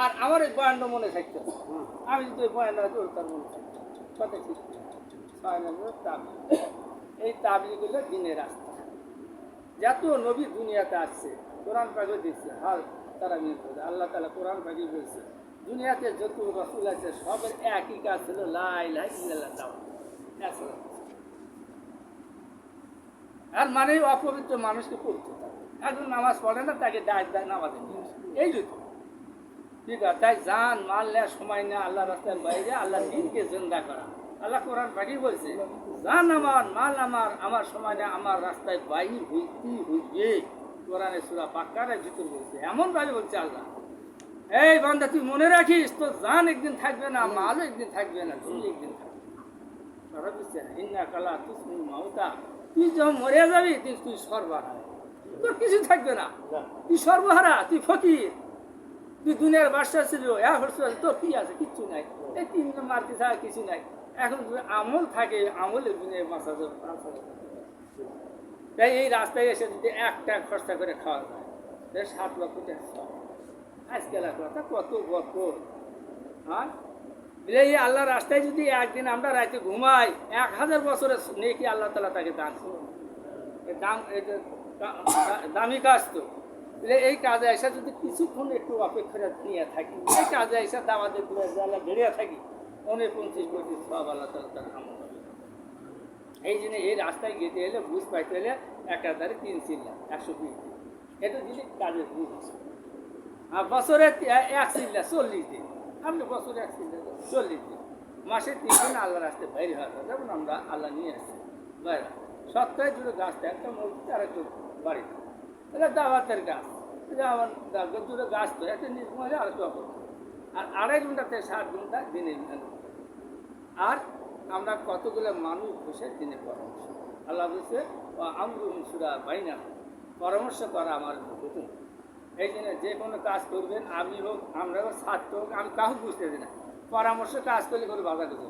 আর আমার এই বয়ানটা মনে থাকতো, আমি যদি ওই বয়ানটা তার মনে থাকতো কথা ঠিক। 6 নম্বর তাবিজ। এই তাবিজগুলো দিনের রাস্তা। যত নবী দুনিয়াতে আসছে, কোরআন পাকে দিচ্ছে, হাল তারা মিল করে। আল্লাহ তাআলা কোরআন পাকে বলছে, দুনিয়াতে যত রাসূল আছে সবের একই কাজ ছিল, লা ইলাহা ইল্লাল্লাহ দাওয়াত। আর মানে অপবিত্র মানুষকে পড়তে থাকে, একজন নামাজ পড়ে না, তাকে ডাক দেয় নামাজে নিয়ে আসে। এই জন্য ঠিক আছে, তাই জান মাল নেওয়ার সময় না, আল্লাহ রাস্তার বাইরে আল্লাহ দিনকে জিন্দা করা। আল্লাহ কোরআন পাকেই বলছে, জান আমার মাল আমার সময় না, আমার রাস্তায় বাইর হইতেই হইবে। কোরআনে সূরা বাকারার ভিতর বলছে, এমন ভাবে বলছে আল্লাহ, এই বান্দা তুই মনে রাখিস, তো জান একদিন থাকবে না, মালও একদিন থাকবে না, তুই একদিন থাকবে। তারা বলছে হিন্না কালা তুসমিল মাউতা, তুই যখন মরে যাবি তুই সর্বহারা, তোর কিছু থাকবে না, তুই সর্বহারা, তুই ফকির, তুই দুনিয়ার বাদশা ছিল, তোর কি আছে, কিচ্ছু নাই, এই 3 মার্কে ছাড়া কিছু নাই। এখন যদি আমল থাকে, আমলে দুনিয়ায় বাঁচা যাবে। তাই এই রাস্তায় এসে যদি একটা খরচা করে খাওয়া যায়, 7 লক্ষ টাকা আজকাল কথা কত গল্প। হ্যাঁ, এই আল্লাহ রাস্তায় যদি একদিন আমরা রাতে ঘুমাই, 1000 বছরের নেকি আল্লাহ তাআলা তাকে দান করবে। দামি কাজ তো। এই কাজে এসে যদি কিছুক্ষণ একটু অপেক্ষা নিয়ে থাকি, এই কাজে এসে দাওয়াতের আল্লাহ বেরিয়ে থাকি, 49 কোটি সব আল্লাহ তাআলা তার আমল হবে। এই জন্য এই রাস্তায় গেতে এলে বুঝ পাইতে হলে 1000 3 চিল্লা 120 দিন, এটা দিলে কাজের বুঝ আছে। আর বছরে 1 চিল্লা 40 দিন, আপনি বছরে 1 চিল্লা 40 দিন, মাসে 3 দিন আল্লাহ রাস্তায় বাইরে হওয়া, যেমন আমরা আল্লাহ নিয়ে আসছি বাইরে। সপ্তাহে দুটো গাছ, একটা মসজিদ আর একটা বাড়িতে, এটা দাওয়াতের গাছ। আমার দুটো গাছ তো, একটা নিজ মহিলা আর একটা অপর, আর 2.5 ঘন্টা থেকে 7 ঘন্টা দিনে। আর আমরা কতগুলো মানুষ বসে দিনে পরামর্শ, আল্লাহ বলছে আমরুহুম সূরা বাইনা, পরামর্শ করা আমার হুকুম। এই জন্য যে কোনো কাজ করবেন, আপনি হোক, আমরা হোক, ছাত্র হোক, আমি কাউকে বুঝতে দিই না, পরামর্শ কাজ করলে করে বাধা করতে।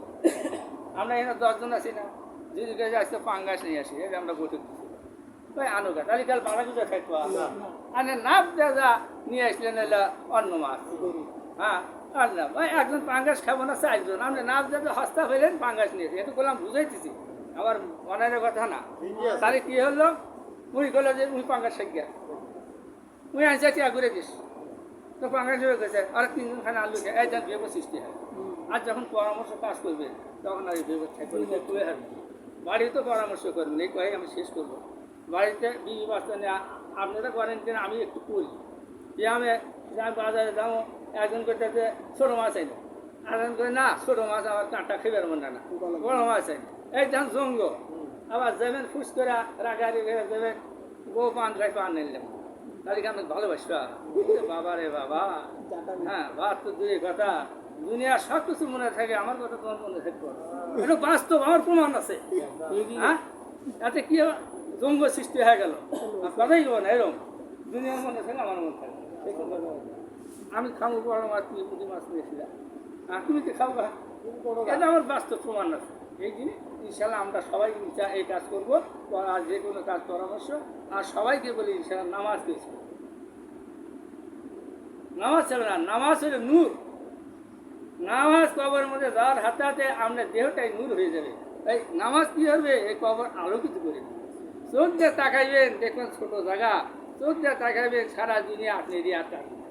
আমরা এখানে 10 জন আছি না, যদি কাছে আসতে পাঙ্গাস নিয়ে আসি, এটা আমরা বসে দিচ্ছি ভাই আনুকা, তাহলে কাল বাধা খুঁজে থাকবো। আর নাপ যা নিয়ে আসলেন এলা অন্য মাছ। হ্যাঁ, আর না ভাই একজন পাঙ্গাস খাবো না, 4 জন, আপনি নাপ যাতে হস্তা হইলেন পাঙ্গাস নিয়েছি, এটা করলাম বুঝাইতেছি, আমার মনের কথা না। তাহলে কি হলো, উনি করলো যে উনি পাঙ্গাস শেখা, উনি আনছে টিয়া করে দিস, তো পাঙ্গাস হয়ে গেছে, আর 3 জন খানে আলু খেয়ে এই যার বিবেক সৃষ্টি হয়। আর যখন পরামর্শ কাজ করবে তখন আর এই বিবেক থাকবে, তুলে হারবে। বাড়িতে পরামর্শ করবেন, এই কয়ে আমি শেষ করবো। বাড়িতে বিবি বাচ্চা নেওয়া আপনারা করেন কিনা, আমি একটু করি যে আমি বাজারে যাবো, একজন করতেছে ছোটো মাছ আইন, আরেকজন করে না ছোটো মাছ আমার কাঁটা খেবার মনে না, বড় মাছ আইন। এই যান জঙ্গ আবার যাবেন ফুস করে রাগারি বেড়ে যাবেন, বউ পান খাই পান নিলাম, তাদেরকে আমি ভালোবাসবা বাবা রে বাবা। হ্যাঁ, বাদ তো দুই কথা, দুনিয়ার সব কিছু মনে থাকে, আমার কথা তোমার মনে থাকবো, এটা বাস্তব, আমার প্রমাণ আছে। হ্যাঁ, তাতে কি জঙ্গ সৃষ্টি হয়ে গেল, কথাই বলো না, এরকম দুনিয়ার মনে থাকে আমার মনে থাকে। আমি খাবো বড় মাছ, তুমি পুঁটি মাছ নিয়েছিলাম, আর তুমি তো খাবো, এটা আমার বাস্তব প্রমাণ আছে। এই জিনিস ইনশাল্লাহ আমরা সবাই এই কাজ করবো, আর যে কোনো কাজ পরামর্শ, আর সবাইকে বলি ইনশাল্লাহ নামাজ পেয়েছি, নামাজ ছিল না, নামাজ হলে নূর। নামাজ কবরের মধ্যে যার হাতে হাতে আপনার দেহটাই নূর হয়ে যাবে। এই নামাজ কি হবে, এই কবর আলোকিত করে দেবে। চোখ দিয়ে তাকাইবেন, দেখবেন ছোট জায়গা, চোখ দিয়ে তাকাইবেন সারা দুনিয়া আপনি রিয়ার থাকবেন।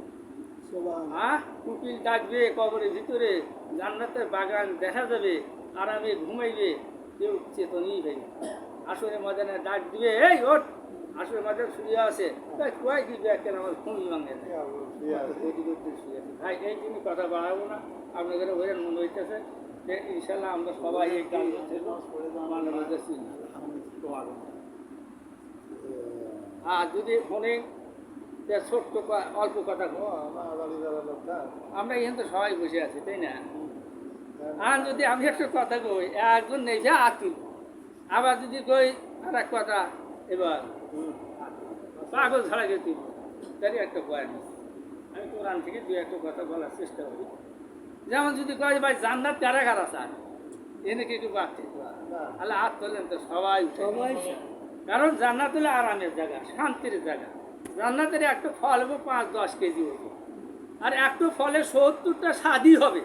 হ্যাঁ, কুকিল ডাকবে কবরের ভিতরে, জান্নাতের বাগান দেখা যাবে, আরামে ঘুমাইবে, কেউ চেতনই হইবে। আসরে ময়দানে ডাক দিবে, এই ওঠ, আসরে ময়দান শুয়ে আছে, কয় দিবে কেন আমার ঘুমই ভাঙে ভাই। এই জন্য কথা বাড়াবো না, আপনাদের ওইরকম মনে হইতেছে যে ইনশাল্লাহ আমরা সবাই এই কাজ মানবতার চিনি তোমার। আর যদি মনে ছোট্ট অল্প কথা, আমরা এখানে তো সবাই বসে আছি, তাই না? আর যদি আমি একটা কথা কই, একজন নেই যে আতুল, আবার যদি কই আর এক কথা, এবার পাগল ছাড়া গেছি, তারই একটা বয়ান। আমি কোরআন থেকে 2-1 কথা বলার চেষ্টা করি। যেমন যদি কয় ভাই জান্নাত কারা কারা চান, এনে কি একটু বাড়তে আল্লাহ হাত তোলেন তো সবাই, কারণ জান্নাত হলে আরামের জায়গা, শান্তির জায়গা। জান্নাতের একটা ফল হবো 5-10 কেজি হবো, আর একটু ফলে 70টা স্বাদই হবে।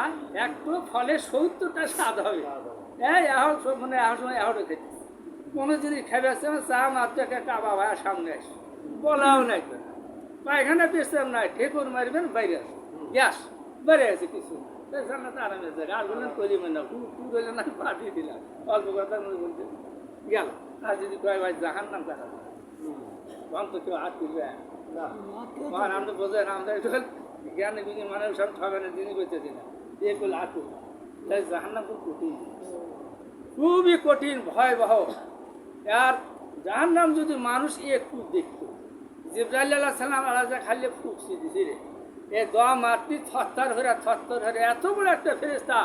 আর একটু ফলে 70টা স্বাদ হবে। এই এখন মানে এখন সময় এখনও খেতে কোনো জিনিস খাবে আসছে চা মাত্র কাবা ভাইয়া সামনে আসে বলাও নাই তো পায়খানা পেছাম নাই ঠেকুর মারবেন বাইরে আসে গ্যাস বেড়ে আছে কিছু জান্নাত আরামের জায়গা আর বললেন করিবে না টু বললেন না পাঠিয়ে দিলাম অল্প কথার মধ্যে বলতে গেল। আর যদি কয় ভাই জাহান নাম কাটা তখন তো কেউ হাত তুলবে না আমরা বোঝেন আমরা জ্ঞানে বিধি মানুষ সব ঠগানের জিনিস করতেছি না দিয়ে করলে হাত তুলবে তাই জাহান নাম খুব কঠিন, খুবই কঠিন ভয়াবহ। আর জাহান নাম যদি মানুষ একটু দেখতো, জিবরাইল আলাইহিস সালাম আলাদা খালি ফুকছি দিছি রে এ দোয়া মারতি থরথর হরে এত বড় একটা ফেরেশতা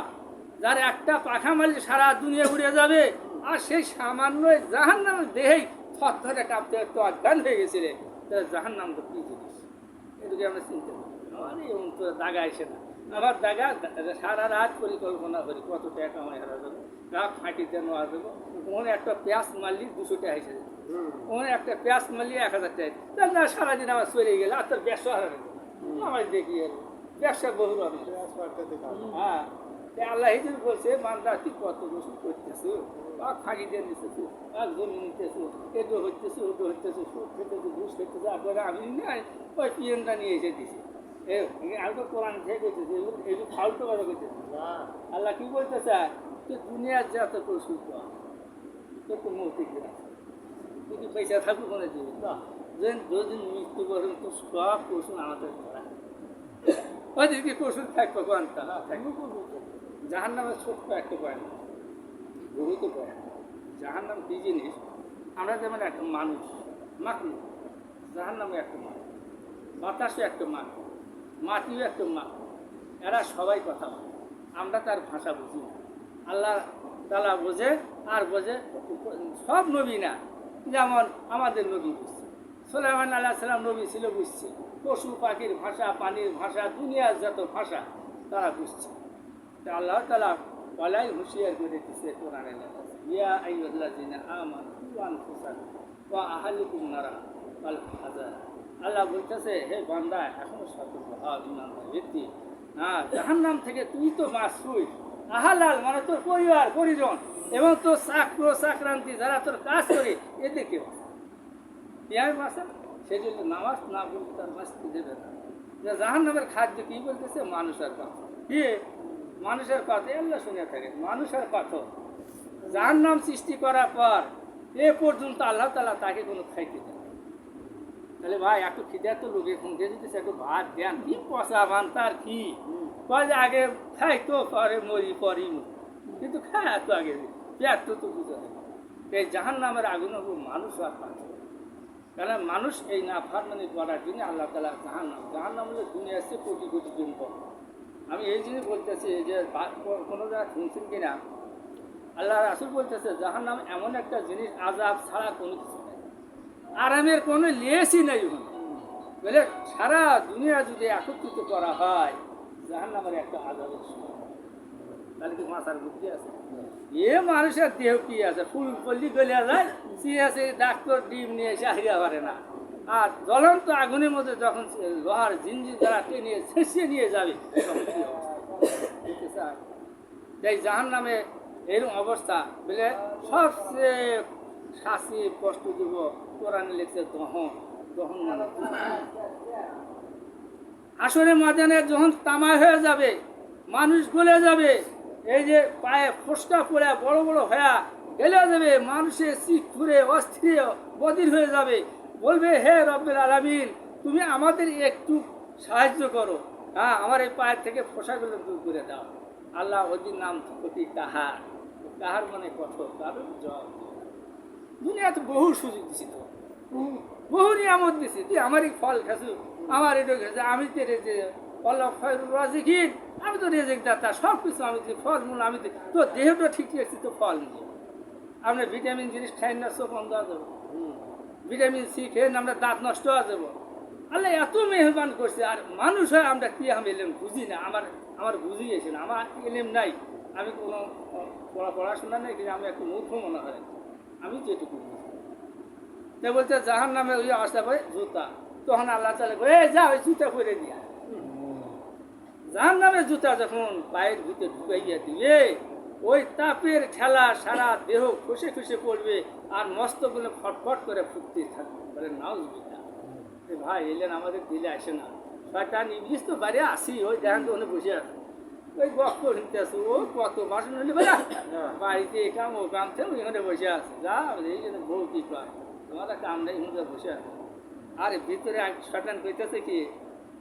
যার একটা পাখা মারলে সারা দুনিয়া উড়ে যাবে, আর সেই সামান্য জাহান নাম দেহেই থরথরে কাঁপতে একটু অজ্ঞান হয়ে গেছে রে। জাহান নাম তো কি জিনিস এটুকু আমরা চিন্তা করি। আমার এই অন্তরে দাগা আসে না, আমার দাগা সারা রাত পরিকল্পনা করি কত টাকা কামাই হারা যাবে, রাত ফাঁটিতে নেওয়া যাবো। ওখানে একটা পেঁয়াজ মারলি 200 টাকা এসে যাবে, ওখানে একটা পেঁয়াজ মারলি 1000 টাকা, তার না সারাদিন আমার চলে গেলে আর তোর ব্যবসা হারা গেল আমার দেখি ব্যবসা বহু হবে। হ্যাঁ আল্লাহ হিজুর বলছে মানরা তুই কত বছর করতেছো ফাঁকি দিয়ে নিতেছো আর জমি নিতেছো এটো হইতেছো ওটো হইতেছো সুদ খেতেছো ঘুষ খেতেছো আপনারা আমি নাই ওই পিএনটা নিয়ে এসে দিছি। আমি তো কোরআন থেকে করতেছি এগুলো ফাউল্টো কথা করতেছি। আল্লাহ কি বলতে চায় তুই দুনিয়ার যত কৌশল কর তোর তো মৌতিক আছে তুই কি পয়সা থাকুক মনে দিবি যদি মৃত্যু করেন তো সব কৌশল আমাদের করা ওইদিকে কৌশল থাকবে কোনটা না থাকবে জাহান নামের ছোট্ট একটা পয়েন্ট বহুত পয়েন্ট। জাহান নাম কী জিনিস আমরা যেমন একটা মানুষ মাকলুক, জাহান নামে একটা মানুষ, বাতাসও একটা মানুষ, মাটিও একটা মানুষ, এরা সবাই কথা বলে, আমরা তার ভাষা বুঝি না। আল্লাহ তাআলা বোঝে আর বোঝে সব নবী না, যেমন আমাদের নবী বুঝছে, সুলাইমান আলাইহিস সালাম নবী ছিল বুঝছে, পশু পাখির ভাষা পানির ভাষা দুনিয়ার যত ভাষা তারা বুঝছে। আল্লাহ তাআলা বলাই হুঁশিয়ার করে দিচ্ছে কোরআনে ইয়া আইয়ুহাল্লাযিনা আমানু কু আনফুসাকুম ওয়া আহলিকুম নারা ওয়াল হাযার। আল্লাহ বলতেছে হে বান্দা এখনো সতর্ক হও ইমানদার ব্যক্তি, হ্যাঁ জাহান্নাম থেকে তুই তো মাসুই, আহালাল মানে তোর পরিবার পরিজন এবং তোর চাকর চাকরান্তি যারা তোর কাজ করে এদেরকে পেঁয়াজ বাসা সেজন্য নামাজ না বলতে তার বাঁচতে দেবে না। জাহান্নামের খাদ্য কি বলতেছে মানুষের কথা, কি মানুষের কথা আল্লাহ শুনে থাকে মানুষের কথা। জাহান্নাম সৃষ্টি করার পর এ পর্যন্ত আল্লাহ তাআলা তাকে কোনো খাইতে দেয়। তাহলে ভাই একটু খিদে তো লোকে খুঁজে দিতেছে একটু ভাত দেন কি পচা ভান তার কি কয় যে আগে খাই তো পরে মরি পরই মরি, কিন্তু খায় এত আগে পেট তো বুঝে দেয়। এই জাহান্নামের আগুন মানুষ আর পাচ্ছে, কেন মানুষ এই নাফরমানি করার জন্য আল্লাহ তাআলা জাহান্নাম হলে দুনিয়া আসছে কোটি কোটি জন কম। আমি এই জিনিস বলতেছি যে কোনো জায়গায় শুনছেন কিনা আল্লাহ রাসূল বলতেছে জাহান্নাম এমন একটা জিনিস আযাব ছাড়া কোনো কিছু নেই, আরামের কোনো লেসই নেই বলে সারা দুনিয়া যদি একত্রিত করা হয় জাহান্নামের একটা আযাবের সময় তাহলে কি মাথার বুদ্ধি আছে? এ মানুষের দেহ কি আছে ফুল পল্লি গলিয়া যায় সে আছে ডাক্তার ডিম নিয়ে এসে হারিয়া পারে না, আর জ্বলন্ত আগুনের মধ্যে যখন লোহার জিনজির দ্বারা টেনে ছেঁচিয়ে নিয়ে যাবে এই জাহান্নামে এরকম অবস্থা বলে সবচেয়ে শাস্তি কষ্ট দিব কোরআনে লিখছে দহন মানে আসরে ময়দানে যখন তামা হয়ে যাবে মানুষ গলে যাবে, এই যে পায়ে ফোসকা পড়ে বড় বড় হয়ে গেলে যাবে, মানুষের চিক ফুরে অস্থির বধির হয়ে যাবে, বলবে হে রব্বুল আলামিন তুমি আমাদের একটু সাহায্য করো, হ্যাঁ আমার এই পায়ের থেকে ফোসাগুলো দূর করে দাও। আল্লাহ ওদিন নাম অতি কাহার, কাহার মানে কঠোর, কারণ জব দুনিয়াতে বহু সুযোগ দিছি তো বহু নিয়ামত দিছি, তুই আমারই ফল খাসু আমার এটা খেয়েছে আমি তো রেজে আল্লাহ খয়রুর রাজিকিন, আমি তো রেজেক দাতা সব কিছু আমি দিই, ফলমূল আমি দিই, তো দেহটা ঠিক রেখেছি তো ফল নিয়ে আপনার ভিটামিন জিনিস খাই না চোখ বন্ধ হয়ে যাবো, ভিটামিন সি খেয়ে আমরা দাঁত নষ্ট হয়ে যাবো। আল্লাহ এত মেহরবান করছে, আর মানুষ হয় আমরা কি আমি এলেম বুঝি না, আমার বুঝিয়েছে না, আমার এলেম নাই, আমি কোনো পড়াশোনা নেই, কিন্তু আমি একটু মূর্খ মনে হয়, আমি যেটুকু বুঝি। তো বলছে জাহান্নামে ওই আসতে পারে জুতা, তখন আল্লাহ তাআলা বলে যা ওই জুতা করে দিয়া জাহান্নামের জুতা যখন পায়ের ভিতরে ঢুকাইয়া দিবে ওই তাপের ঠেলা সারা দেহ খসে খসে পড়বে আর মস্তকগুলো ফটফট করে ফুটতে থাকবে বলে নাউজুবিল্লাহ। ভাই এলেন আমাদের দিলে আসে না, শয়তান ইবলিস তো বাইরে আসি, ওই দেখেন তো ওখানে বসে আছে, ওই গপ্প শুনতে আছে, ও কত বাসন হলে বেলা বাড়িতে কাম ও কাম থেকে ওইখানে বসে আছে, যা এই জন্য বউ কি পায় তোমাদের কাম নেই, হুঁজা বসে আছে। আর ভিতরে শয়তান কইতেছে কি,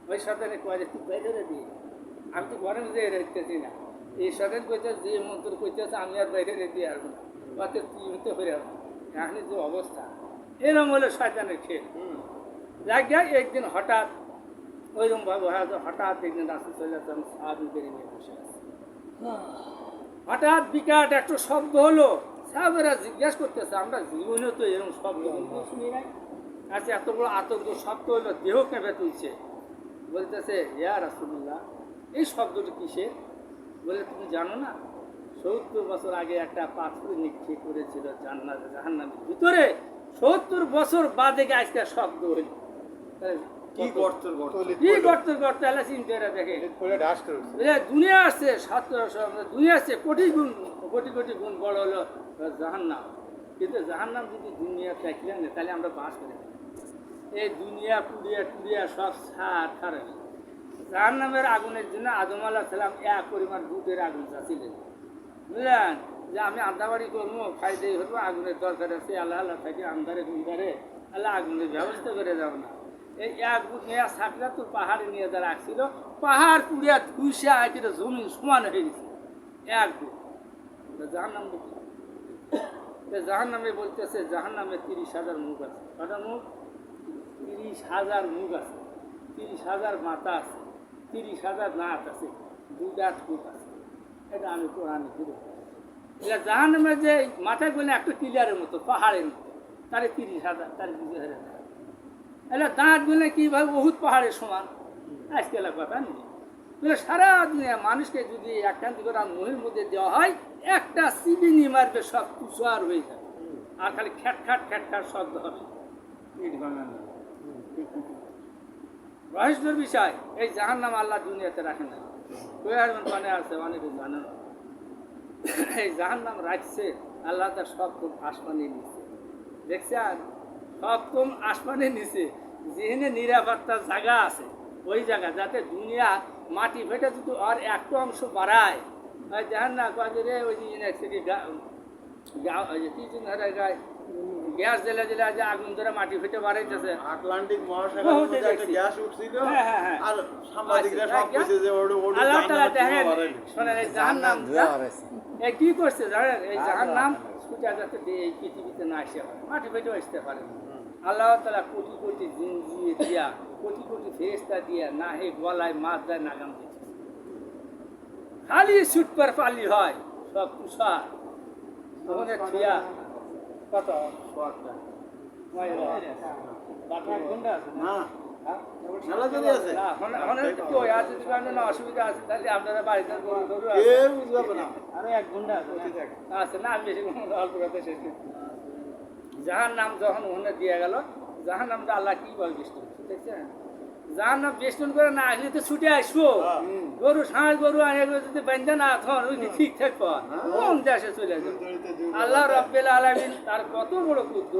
ওই শয়তানে কয়ে তুই বাইরে দিয়ে, আমি তো ঘরের মধ্যে রেখতেছি না, এই শয়তান কইতেছে যে মন্ত্র কইতেছে আমি আর বাইরে রেখে আসবো না, ওতে তুই হতে পারে এখানে যে অবস্থা এরকম হলো শয়তানের খেল। যাই একদিন হঠাৎ ওইরকম ভাবে হঠাৎ একদিন রাস্তা চলে যাচ্ছিলাম, সাহাবি বেরিয়ে নিয়ে বসে আছে, হঠাৎ বিকাট একটা শব্দ হলো, সাহাবেরা জিজ্ঞাসা করতেছে আমরা জীবনে তো এরকম শব্দ শুনি নাই, আচ্ছা এত বড় আতঙ্ক শব্দ হলো, দেহ কেঁপে তুলছে। বলতেছে ইয়া রাসূলুল্লাহ এই শব্দটি কিসের? বলে তুমি জানো না 70 বছর আগে একটা পাথর নিক্ষেপ করেছিল জাহান্নামের ভিতরে, 70 বছর বাদে আজকে শব্দ হইল। কি গর্তের গর্ত আল্লাহ চিন্তা করে দেখে দুনিয়া আসছে, দুনিয়া আসছে কোটি গুণ বড় হলো জাহান্নাম, কিন্তু জাহান্নাম যদি দুনিয়া থাকলেন না তাহলে আমরা বাস করে এই দুনিয়া পুড়িয়া সব সার খারে। জাহান্নামের আগুনের জন্য আদম আলাইহিস সালাম এক পরিমাণ দুধের আগুন চাচ্ছিলেন, বুঝলেন যে আমি আন্দাবাড়ি করবো খাইতে হতো, আগুনের দরকার আছে, আল্লাহ আল্লাহ থাকে আন্দারে গুন্দারে আল্লাহ আগুনের ব্যবস্থা করে যাবো না। এই এক বুট নিয়ে সাকরা তোর পাহাড়ে নিয়ে যা রাখছিল, পাহাড় পুড়িয়া ধুইসা আইতে জমিন সমান হয়ে গেছে এক বুট। জাহান্নাম জাহান্নামে বলতেছে জাহান্নামে 30,000 মুখ আছে, কটা মুখ? 30,000 মুখ আছে, 30,000 মাথা আছে, 30,000 নাক আছে, 2 ফুট আছে। এটা আমি কোরআনে ঘুরে এটা জাহান্নামের যে মাথাগুলো একটা ক্লিয়ারের মতো পাহাড়ের মতো, তারে 30,000 তার 20,000 এটা দাঁতগুলো কীভাবে বহুত পাহাড়ের সমান, আজকাল কথা নেই। বলে সারা দুনিয়া মানুষকে যদি একখান করে মহির মধ্যে দেওয়া হয়, একটা সিবিনি মারবে সব তুষার হয়ে যাবে, আর খালি খ্যাট খ্যাট শব্দ হবে। রহস্যের বিষয় এই জাহান্নাম আল্লাহ দুনিয়াতে রাখে না, মানে আছে অনেকে জানে না। এই জাহান্নাম রাখছে আল্লাহ তার সপ্তম আসমানে নিচে, দেখছেন সপ্তম আসমানে নিচে যেখানে নিরাপত্তার জায়গা আছে, ওই জায়গা যাতে দুনিয়া মাটি ফেটে যদি আর একটা অংশ বাড়ায়, জাহান না কাজে রে ওই থেকে কি গায়ে গ্যাস জেলা জেলা যে আগুন ধরে মাটি ফেটে বাড়াইতেছে, আটলান্টিক মহাসাগরে একটা গ্যাস উঠছিল আর সাংবাদিকরা সব কইছে যে আল্লাহ তাআলা দেখেন শুনেন এই জাহান্নাম এই কি করছে জানেন, এই জাহান্নাম ছুটে যাতে এই পৃথিবীতে না আসে মাটি ফেটে আসতে পারে। আল্লাহ তাআলা কোটি কোটি জিনজিয়ে দিয়া কোটি কোটি ফেরেশতা দিয়া না হে গলায় মাছ দেয় নাগাম দিচ্ছে, খালি ছুট পর পালি হয় সব তুষার ওখানে ঠিয়া কত অসুবিধা আছে তাহলে আপনারা বাড়িতে আরো 1 ঘন্টা আছে না, আমি বেশি অল্প কথা শেষ করছি। জাহান্নাম যখন ওখানে দিয়ে গেল, জাহান্নামটা আল্লাহ কি বল বেষ্টন দেখছেন, জাহান্নাম বেষ্টন করে না আসলে তো ছুটে আসবো, গরু ষাঁড় গরু আনে যদি বেঁধে না তখন ওই ঠিক থাকবো কোন দেশে চলে যাবে। আল্লাহ রাব্বুল আলামিন তার কত বড় কুদরত,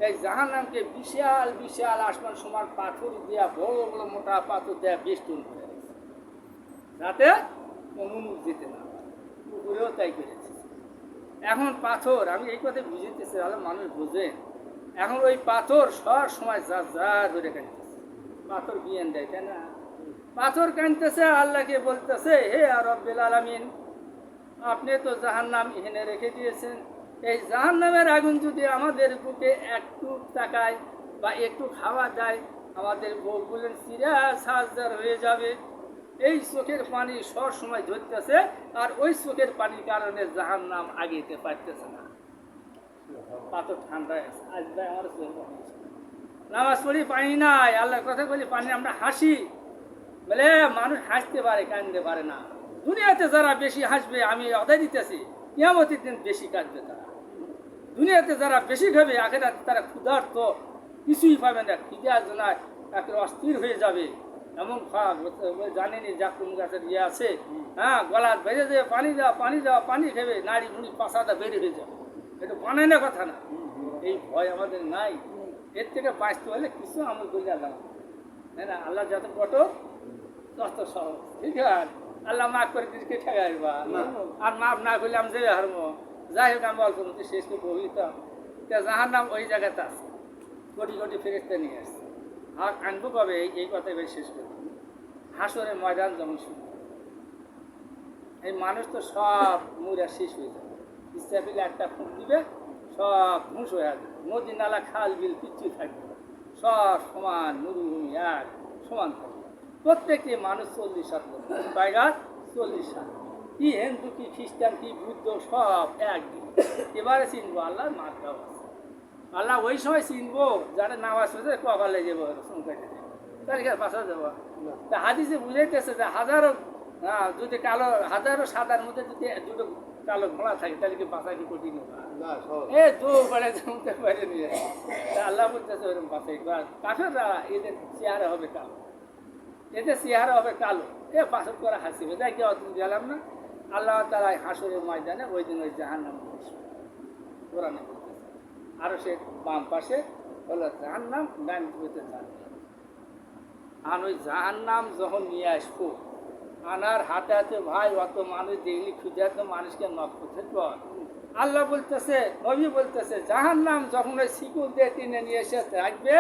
এই জাহান্নামকে বিশাল বিশাল আসমান সমান পাথর দিয়া বড় বড় মোটা পাথর দেয়া বেষ্টন করে যাতে কোনো মুখ যেতে না, পুকুরেও তাই করেছে। এখন পাথর আমি এই কথা বুঝিতেছি তাহলে মানুষ বোঝে, এখন ওই পাথর সব সময় যা যা ধরে কাঁদতেছে, পাথর বিয়ান দেয় তাই না, পাথর কাঁদতেছে আল্লাহকে বলতেছে হে রাব্বুল আলামিন আপনি তো জাহান্নাম এখানে রেখে দিয়েছেন, এই জাহান্নামের আগুন যদি আমাদের বুকে একটু তাকায় বা একটু খাওয়া যায় আমাদের বউগুলের চিরা সাজদার হয়ে যাবে। এই চোখের পানি সব সময় ধরতেছে আর ওই চোখের পানির কারণে জাহান্নাম আগেতে পারতেছে না, পাথর ঠান্ডা আছে। আজ ভাই আমার নামাজ পড়ি পানি নাই, আল্লাহর কথা বলি পানি, আমরা হাসি বলে মানুষ হাসতে পারে কাঁদতে পারে না। দুনিয়াতে যারা বেশি হাসবে আমি অদায় দিতেছি, কিয়ামতের দিন বেশি কাঁদবে তারা। দুনিয়াতে যারা বেশি খাবে আখেরাতে তারা ক্ষুধার্ত কিছুই পাবে না, খিদার জন্য একেবারে অস্থির হয়ে যাবে। এমন খাওয়া জানেনি যা কোন গাছের ইয়ে আছে, হ্যাঁ গলা বেড়ে দেবে, পানি দাও পানি দাও, পানি খেবে, নাড়ি মুড়ি পাশাটা বেড়ে হয়ে যাবে, এটা বানায় না কথা না। এই ভয় আমাদের নাই, এর থেকে বাঁচতে হলে কিছু আমল করলে আল্লাহ, তাই না? আল্লাহ যত কঠোর তত সহজ, ঠিক আছে? আল্লাহ মাফ করে দিকে ঠেকাইবা, আর মাফ না করলে আমি যাই হারবো। যাই হোক আমি অল্প মধ্যে শেষ করে বলিতাম, যাহার নাম ওই জায়গাতে আছে, কোটি কোটি ফেরেস্তা নিয়ে আসছে, আর আনবো কবে এই কথাই বেশ শেষ করবো। হাসরের ময়দান যেমন শুরু, এই মানুষ তো সব মুরা শেষ হয়ে যাবে, ইচ্ছা পেলে একটা ফুঁক দিবে সব ধ্বংস হয়ে যাবে, নদী নালা খাল বিল কিচ্ছু থাকবে না, সব সমান মরুভূমি এক সমান থাকবে। প্রত্যেকটি মানুষ 40 লোক, জায়গা 40 কি হিন্দু কি খ্রিস্টান কি বুদ্ধ সব একদিন। এবারে চিনবো আল্লাহর মার্কাও আছে, আল্লাহ ওই সময় চিনবো যারা নামাজ পড়ে কপালে যাবো সংখ্যাটা তারিখে বাসা যাবো। তা হাদিসে বুঝাইতেছে যে হাজারো যদি কালো হাজারো সাদার মধ্যে যদি দুটো কালো ঘোড়া থাকে তাহলে কি বাসা কি কঠিন এ দু করে জমতে পারে নিয়ে তা আল্লাহ বলতেছে ওরকম বাসাই কাঠেররা এদের চেহারা হবে কালো, এদের চেহারা হবে কালো, এ বাসত করা হাসিবে যাই কি অত গেলাম না। আল্লাহ তাআলা হাসরের ময়দানে ওই দিন ওই জাহান্নাম কোরআনে বলতেছে, আরো সে বাম পাশে হলো জাহান্নাম, ডান দিকে জান্নাত। আর ওই জাহান্নাম যখন নিয়ে আসবো আনার হাতে হাতে ভাই অত মানুষ দেখলি ক্ষুধার্ত মানুষকে নষ্ট থেকে আল্লাহ বলতেছে, নবী বলতেছে জাহান্নাম যখন ওই শিকল দিয়ে টেনে নিয়ে এসে রাখবে,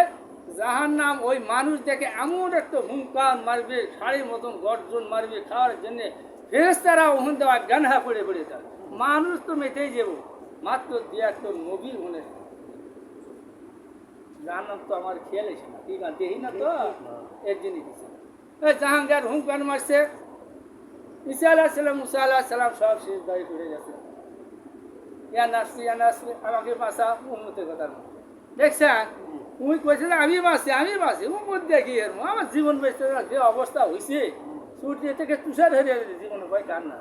জাহান্নাম ওই মানুষ দেখে এমন একটা হুঙ্কার মারবে, শাড়ির মতন গর্জন মারবে খাওয়ার জন্য, ফেরেশতারা ওখান দেওয়া গানহা পড়ে পড়ে যাবে, মানুষ তো মেটেই যাবো, মাত্র দু একটা নবী মনে জাহান্নাম তো আমার খেয়াল এসে না, ঠিক আছে দেখি না তো এর জিনিস জাহাঙ্গার হুঙ্কার মারছে, ঈসা আলাইহিস সালাম মুসা আলাইহিস সালাম সব শেষ দাঁড়ি পড়ে গেছে, ইয়া নাসি আমাকে বাঁচা উম্মতের কথা দেখছেন, উনি কইছে আমি বাঁচি উম্মত দেখি এর আমার জীবন বেঁচতে যে অবস্থা হয়েছে সূর্য থেকে তুষার হয়ে যাবে, জীবন ভয় কার না।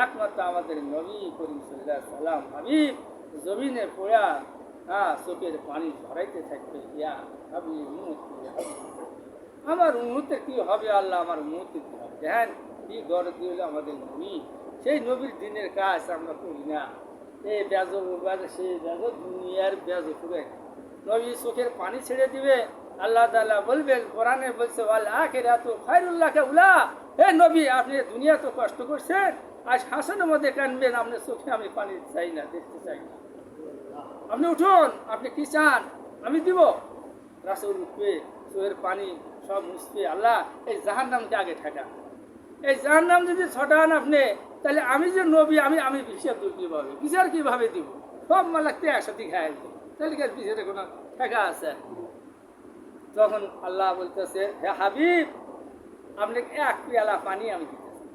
একমাত্র আমাদের নবী করিম সাল্লাল্লাহু আলাইহি সাল্লাম হাবিব জমিনে পড়া চোখের পানি ধরাইতে থাকবে, ইয়া হাবিব আমার উম্মতের কি হবে, আল্লাহ আমার উম্মতের কি হবে, দেখেন কি গড় দিয়ে হলো আমাদের নবী, সেই নবীর দিনের কাজ আমরা করি না, এই বেজব সেই বেজব দুনিয়ার বেজব পুরে নবী চোখের পানি ছেড়ে দিবে, আল্লাহ তাআলা বলবেন কোরআনে বলছে ওয়াল আখিরাতু খায়রুল লাকা উলা, হে নবী আপনি দুনিয়া তো কষ্ট করছেন, আজ হাসানের মধ্যে কানবেন, আপনার চোখে আমি পানি চাই না, দেখতে চাই না, আপনি উঠুন, আপনি কি চান আমি দিব। রাসূল উঠবে, চোখের পানি সব মুছবে, আল্লাহ এই জাহান্নামকে আগে ঠেকা, এই জাহান্নাম যদি ছটান আপনি তাহলে আমি যে নবী আমি বিচার দিব কীভাবে, বিচার কীভাবে দিব, সব মালাকতে একসাথে খাই দিব, তাহলে কি বিচারে কোনো ঠেকা আছে? তখন আল্লাহ বলতেছে হে হাবিব আপনাকে 1 পেয়ালা পানি আমি দিতেছি,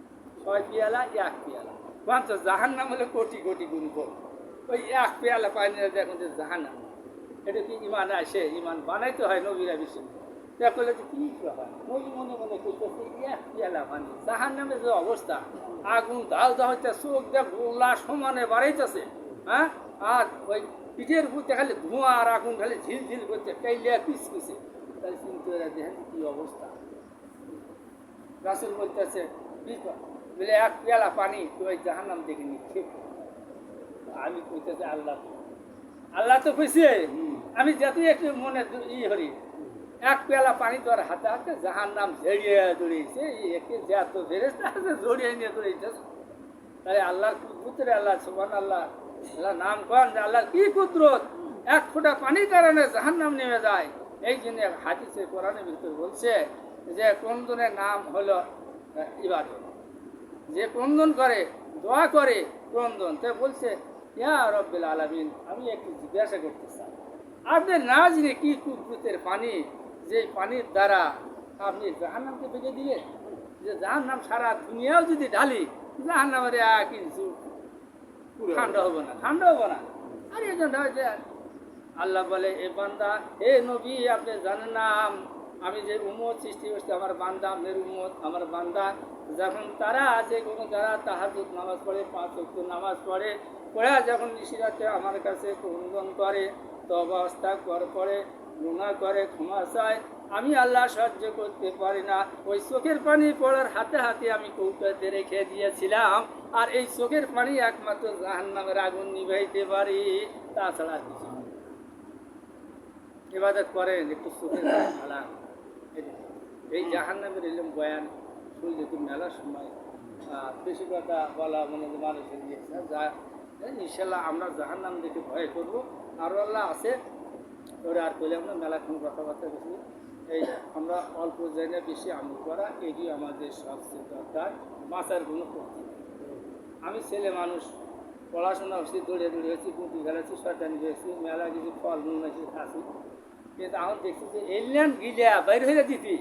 6 পেয়ালা 1 পেয়ালা, পঞ্চ জাহান্নাম হলে কোটি কোটি গুণ করবো, ওই 1 পেয়ালা পানি দেখুন যে জাহান্নাম, এটা কি ইমান আসে? ইমান বানাইতে হয় নবীরা বিশ্ব করলে তো কি হয়, নবী মনে মনে করতেছে 1 পেয়ালা পানি, জাহান্নামের যে অবস্থা আগুন ধাও ধাও হচ্ছে, চোখ দেখ গোলা সমানে বাড়াইতেছে, হ্যাঁ আর ওই পিঠের উপর খালি ধোঁয়া আর আগুন খালি ঝিলঝিল করছে, কাইলিয়া পিছকুছে, তাহলে চিন্তা দেখেন কি অবস্থা। রাসূল বলতেছে বলে 1 পেয়ালা পানি তো ওই জাহান্নাম দেখে নিক্ষেপ, আমি কইতেছে আল্লাহ তো কইছে আমি যতই একটু মনে হরি 1 পেয়ালা পানি তোর হাতে হাতে জাহান্নাম ঝেড়িয়ে দৌড়িয়েছে, একে যত ফেরেশতা আছে জড়িয়ে নিয়ে দৌড়িয়েছে, তাহলে আল্লাহর কুদরতের আল্লাহ সুবহানাল্লাহ, আল্লাহ নাম কন যে আল্লাহর কি কুদরত, 1 ফোঁটা পানির কারণে জাহান্নাম নেমে যায়। এই জন্য হাদিসে কোরআনের ভিতর বলছে যে ক্রন্দনের নাম হলো ইবাদত, যে ক্রন্দন করে দোয়া করে ক্রন্দন, তো বলছে ইয়া রব্বিল আলামিন আমি একটু জিজ্ঞাসা করতে চাই, আপনি না জেনে কি কুদরতের পানি, যে পানির দ্বারা আপনি জাহান্নামকে ভেঙে দিলেন, যে জাহান্নাম সারা দুনিয়াও যদি ঢালি জাহান্নামের 1 ইঞ্চি ঠান্ডা হবো না, আর এই জন্য আল্লাহ বলে এ বান্দা হে নবী আপনি জানেন না আমি যে উম্মত সৃষ্টি করছি আমার বান্দা আপনার উম্মত আমার বান্দা, যখন তারা আছে কোনো যারা তাহাজ্জুদ নামাজ পড়ে 5 ওয়াক্ত নামাজ পড়ে যখন নিশিরাতে আমার কাছে ক্রন্দন করে তওবা ইস্তিগফার করে গুনাহ করে ক্ষমা চায়, আমি আল্লাহ সহ্য করতে পারি না। ওই চোখের পানি পড়ার হাতে হাতে আমি কৌটাতে রেখে দিয়েছিলাম, আর এই চোখের পানি একমাত্র জাহান্নামের আগুন নিভাইতে পারি, তাছাড়া আর কিছু না। ইবাদত করেন, একটু চোখের পানি ঢালান। এই জাহান্নামের এরকম বয়ান শুনলে তো মেলার সময় বেশি কথা বলা মনে হয় মানুষের ইয়েছে যা ইনশাল্লাহ আমরা জাহান্নাম দেখে ভয় করবো। আরও আল্লাহ আছে, ওরা আর করলে আমরা মেলাক্ষণ কথাবার্তা বেশি এই আমরা অল্প জায়গায় বেশি আমল করা, এটি আমাদের সবচেয়ে দরকার। বাঁচার কোনো করতে আমি ছেলে মানুষ, পড়াশোনা হচ্ছি, দৌড়ে দৌড়ে হচ্ছি, গুটি খেলাচ্ছি, শয়তানি হয়েছি, মেলা কিছু ফল মূল হয়েছি, খাচ্ছি, কিন্তু এখন দেখছি যে এলিয়ান গিলিয়া বাইর হয়ে দিতি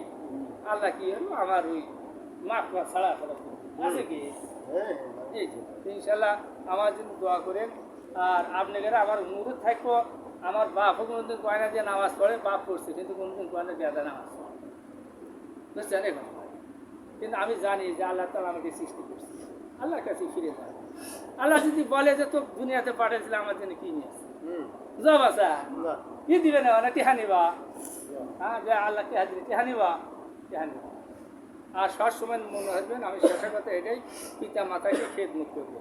আল্লাহ কি হলো আমার ওই মাঠ ছাড়া ছাড়া আছে কি এই যে ইনশাল্লাহ আমার জন্য দোয়া করেন। আর আপনাদের আমার অনুরোধ থাকবো, আমার বাপও কোনোদিন কয়না দিয়ে নামাজ পড়ে, বাপ পড়ছে কিন্তু কোনোদিন কয়না বেদা নামাজ পড়ে, বুঝছেন এখন। কিন্তু আমি জানি যে আল্লাহ তাআলা আমাকে সৃষ্টি করছে, আল্লাহর কাছে ফিরে যায়। আল্লাহ যদি বলে যে তো দুনিয়াতে পাঠিয়েছিল আমার জন্য কি নিয়ে আসছে, জব আসা কি দিবে না, না টিহা নিবা, হ্যাঁ যে আল্লাহ টিহা দিবে, টিহা নিবা, টিহা নিবা। আর সবসময় মনে রাখবেন, আমি শেষের কথা এটাই, পিতা মাতাকে খেদমত করবো।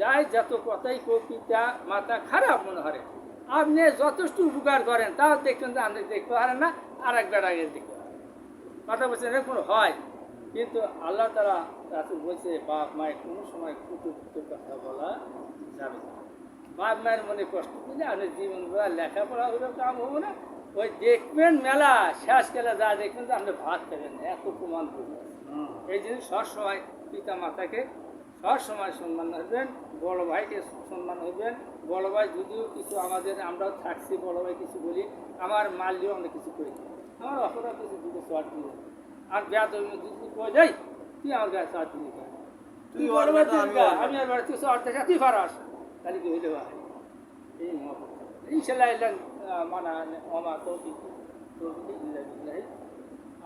যাই যত কথাই কো পিতা মাতা খারাপ মনে হয়, আপনি যথেষ্ট উপকার করেন, তাও দেখবেন যে আপনি দেখতে পারেন না, আর একবার আগে দেখতে পারেন। কথা বলছেন এরকম হয়, কিন্তু আল্লাহ তাআলা রাসূল বলছে বাপ মায়ের কোনো সময় কুটুক্ত কথা বলা যাবে না। বাপ মায়ের মনে কষ্ট দিলে আপনি জীবন লেখাপড়া হলেও কাম হবো না। ওই দেখবেন মেলা শেষ গেলে যা দেখবেন যে আপনি ভাত খাবেন না, এত প্রমাণ করবেন। এই জন্য সবসময় পিতা মাতাকে সবসময় সম্মান হবেন, বড় ভাইকে সম্মান হবেন। বড় ভাই যদিও কিছু আমাদের, আমরাও থাকছি, বড় ভাই কিছু বলি, আমার মারলেও আমরা কিছু করি, আমার অপরাধ কিছু দুটো শর্ট দিল, আর ব্যাধ যদি কয়ে যাই তুই আমার গায়ে শর্ট দিলি, তুই বড় ভাই আমি আর বাড়ি তুই শর্ট দেখা তুই ফারাস, তাহলে কি হইলে ভাই এই ইনশাল্লাহ মানা আমার তৌফিক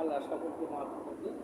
আল্লাহ সকলকে মাফ করে দিই।